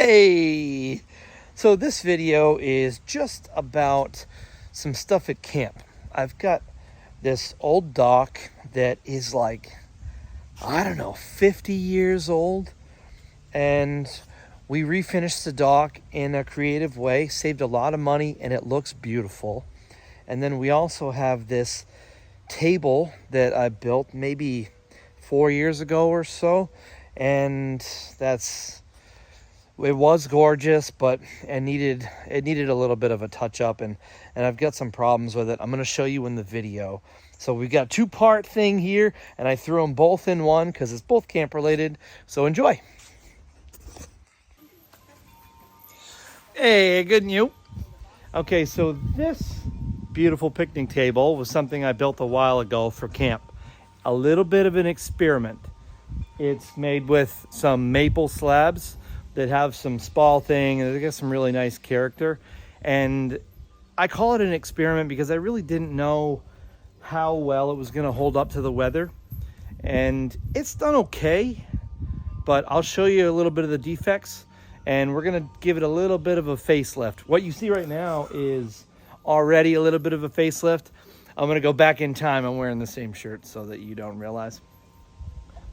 Hey! So this video is just about some stuff at camp. I've got this old dock that is like, I don't know, 50 years old. And we refinished the dock in a creative way, saved a lot of money, and it looks beautiful. And then we also have this table that I built maybe 4 years ago or so. And it was gorgeous, but it needed a little bit of a touch up, and I've got some problems with it. I'm going to show you in the video. So we got two-part thing here, and I threw them both in one because it's both camp related. So enjoy. Hey, good and you? Okay, so this beautiful picnic table was something I built a while ago for camp. A little bit of an experiment. It's made with some maple slabs that have some spalting, and they got some really nice character. And I call it an experiment because I really didn't know how well it was going to hold up to the weather. And it's done okay, but I'll show you a little bit of the defects, and we're going to give it a little bit of a facelift. What you see right now is already a little bit of a facelift. I'm going to go back in time. I'm wearing the same shirt so that you don't realize.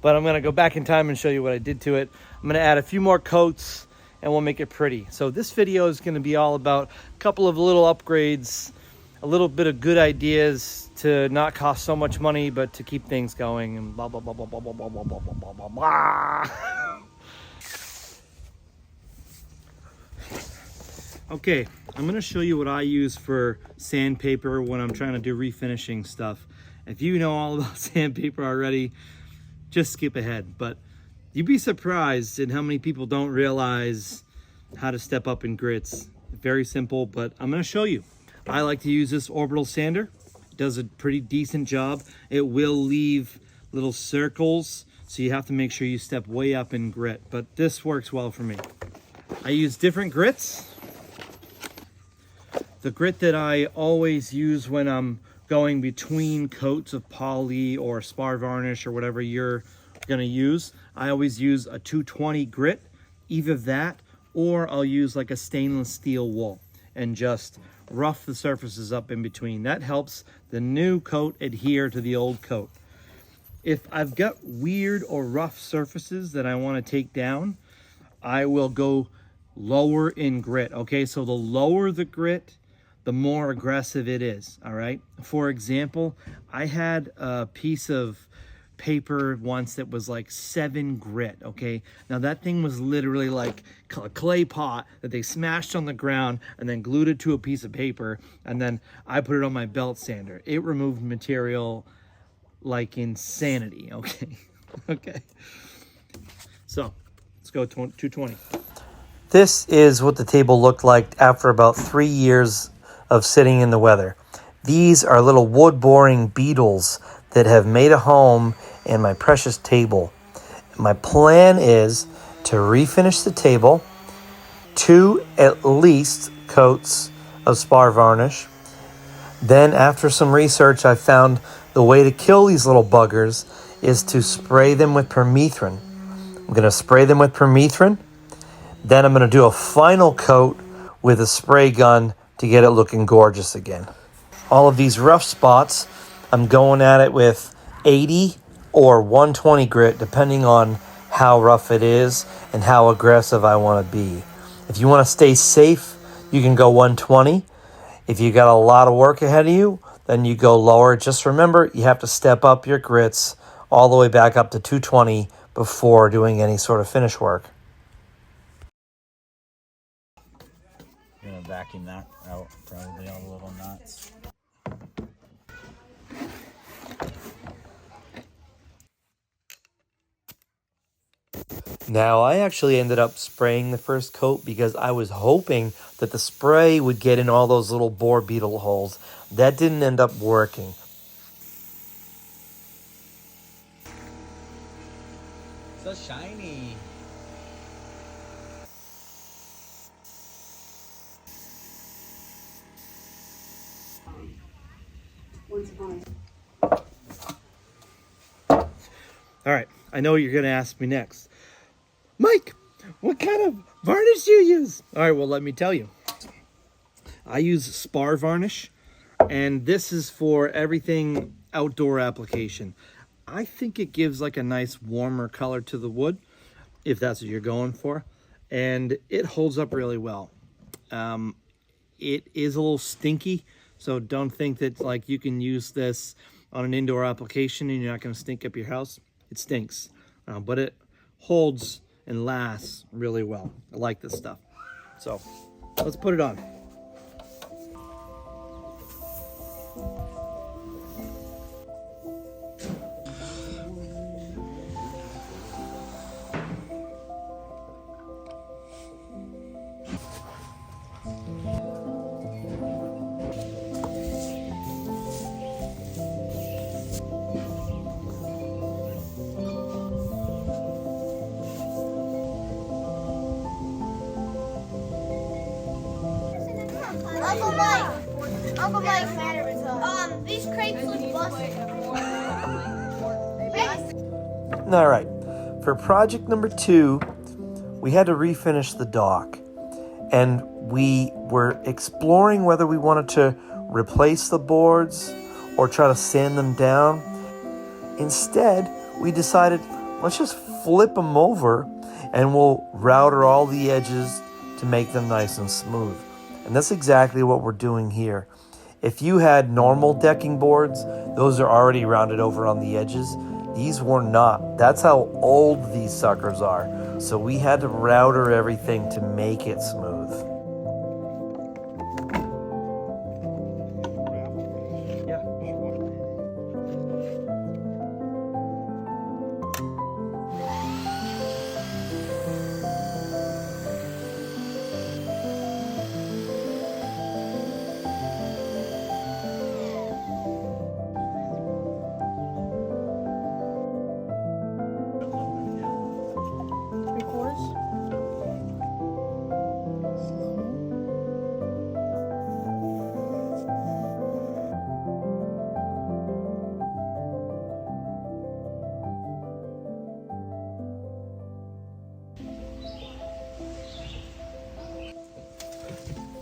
But I'm going to go back in time and show you what I did to it. I'm going to add a few more coats and we'll make it pretty. So this video is going to be all about a couple of little upgrades, a little bit of good ideas to not cost so much money, but to keep things going, and blah, blah, blah, blah, blah, blah, blah, blah, blah, blah, blah, blah. Okay, I'm going to show you what I use for sandpaper when I'm trying to do refinishing stuff. If you know all about sandpaper already, just skip ahead. But you'd be surprised at how many people don't realize how to step up in grits. Very simple, but I'm going to show you. I like to use this orbital sander. It does a pretty decent job. It will leave little circles, so you have to make sure you step way up in grit, but this works well for me. I use different grits. The grit that I always use when I'm going between coats of poly or spar varnish or whatever you're gonna use, I always use a 220 grit, either that or I'll use like a stainless steel wool and just rough the surfaces up in between. That helps the new coat adhere to the old coat. If I've got weird or rough surfaces that I want to take down, I will go lower in grit. Okay, so the lower the grit, the more aggressive it is. All right, for example, I had a piece of paper once that was like 7 grit. Okay, now that thing was literally like a clay pot that they smashed on the ground and then glued it to a piece of paper, and then I put it on my belt sander. It removed material like insanity. Okay. Okay, so let's go 220. This is what the table looked like after about 3 years of sitting in the weather. These are little wood boring beetles that have made a home in my precious table. My plan is to refinish the table, 2 at least coats of spar varnish. Then after some research, I found the way to kill these little buggers is to spray them with permethrin. I'm going to spray them with permethrin. Then I'm going to do a final coat with a spray gun to get it looking gorgeous again. All of these rough spots, I'm going at it with 80 or 120 grit, depending on how rough it is and how aggressive I want to be. If you want to stay safe, you can go 120. If you got a lot of work ahead of you, then you go lower. Just remember, you have to step up your grits all the way back up to 220 before doing any sort of finish work. I'm gonna vacuum that out, probably all the little knots. Now, I actually ended up spraying the first coat because I was hoping that the spray would get in all those little boar beetle holes. That didn't end up working. So shiny. All right, I know what you're going to ask me next. Mike, What kind of varnish do you use? All right, well, let me tell you. I use spar varnish, and this is for everything outdoor application. I think it gives like a nice warmer color to the wood, if that's what you're going for, and it holds up really well. It is a little stinky, so don't think that like you can use this on an indoor application and you're not going to stink up your house. It stinks, but it holds and lasts really well. I like this stuff. So let's put it on. Uncle Mike, these crates look busted. All right, for project number 2, we had to refinish the dock, and we were exploring whether we wanted to replace the boards or try to sand them down. Instead, we decided, let's just flip them over and we'll router all the edges to make them nice and smooth. And that's exactly what we're doing here. If you had normal decking boards, those are already rounded over on the edges. These were not. That's how old these suckers are. So we had to router everything to make it smooth.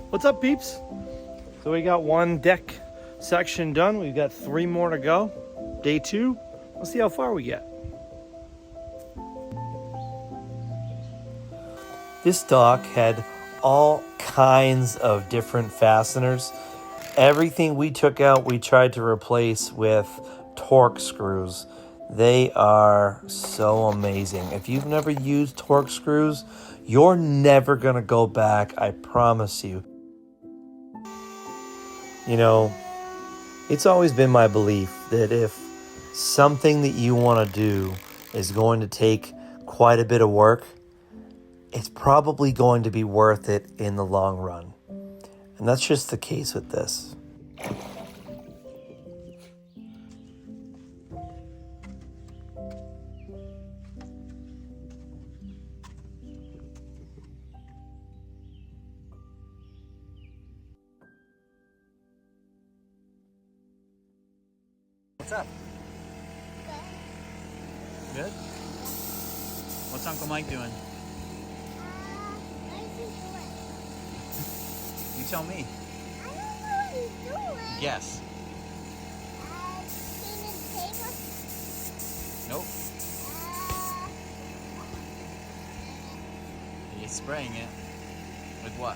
What's up, peeps? So we got one deck section done. We've got 3 more to go. Day 2. Let's see how far we get. This dock had all kinds of different fasteners. Everything we took out, we tried to replace with torque screws. They are so amazing. If you've never used torque screws, you're never gonna go back, I promise you. You know, it's always been my belief that if something that you want to do is going to take quite a bit of work, it's probably going to be worth it in the long run. And that's just the case with this. What's up? Good? What's Uncle Mike doing? You tell me. I don't know what he's doing. Guess. Nope. He's spraying it. With what?